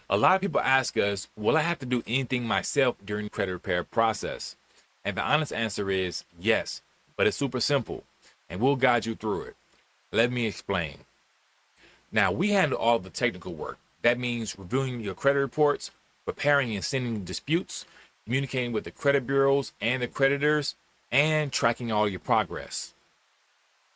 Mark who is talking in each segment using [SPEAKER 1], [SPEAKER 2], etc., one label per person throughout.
[SPEAKER 1] A lot of people ask us, will I have to do anything myself during the credit repair process? And the honest answer is yes, but it's super simple and we'll guide you through it. Let me explain. Now, we handle all the technical work. That means reviewing your credit reports, preparing and sending disputes, communicating with the credit bureaus and the creditors, and tracking all your progress.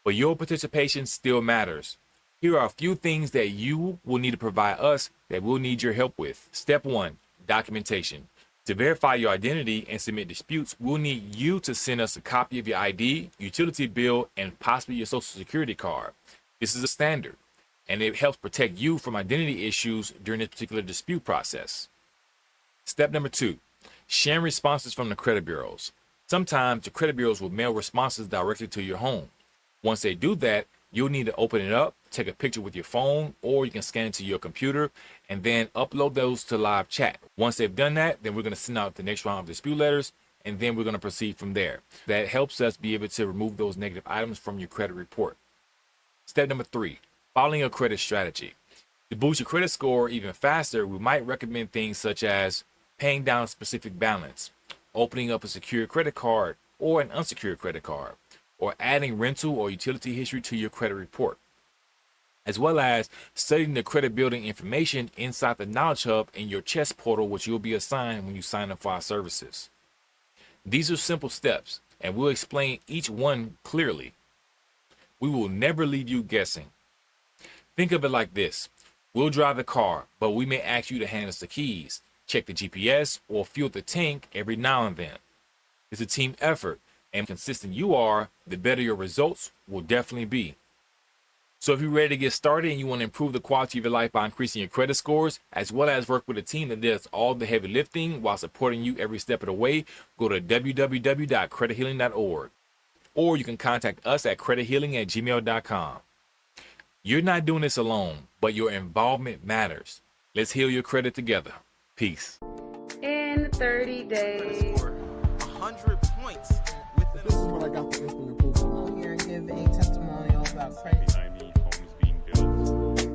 [SPEAKER 1] But your participation still matters. Here are a few things that you will need to provide us that we'll need your help with. Step 1, documentation. To verify your identity and submit disputes, we'll need you to send us a copy of your ID, utility bill, and possibly your social security card. This is a standard, and it helps protect you from identity issues during this particular dispute process. Step number 2, sharing responses from the credit bureaus. Sometimes the credit bureaus will mail responses directly to your home. Once they do that, you'll need to open it up, take a picture with your phone, or you can scan it to your computer and then upload those to live chat. Once they've done that, then we're going to send out the next round of dispute letters, and then we're going to proceed from there. That helps us be able to remove those negative items from your credit report. Step number 3, following a credit strategy. To boost your credit score even faster, we might recommend things such as paying down a specific balance, opening up a secure credit card or an unsecured credit card, or adding rental or utility history to your credit report, as well as studying the credit building information inside the Knowledge Hub in your Chess portal, which you'll be assigned when you sign up for our services. These are simple steps, and we'll explain each one clearly. We will never leave you guessing. Think of it like this. We'll drive the car, but we may ask you to hand us the keys, check the GPS, or fuel the tank every now and then. It's a team effort, and consistent you are, the better your results will definitely be. So if you're ready to get started and you want to improve the quality of your life by increasing your credit scores, as well as work with a team that does all the heavy lifting while supporting you every step of the way, go to www.credithealing.org. Or you can contact us at credithealing@gmail.com. You're not doing this alone, but your involvement matters. Let's heal your credit together. Peace.
[SPEAKER 2] In 30 days.
[SPEAKER 3] 100 points.
[SPEAKER 4] This is what I got for instant improvement.
[SPEAKER 5] Here and give a testimonial about credit.
[SPEAKER 6] Behind me, homes being built.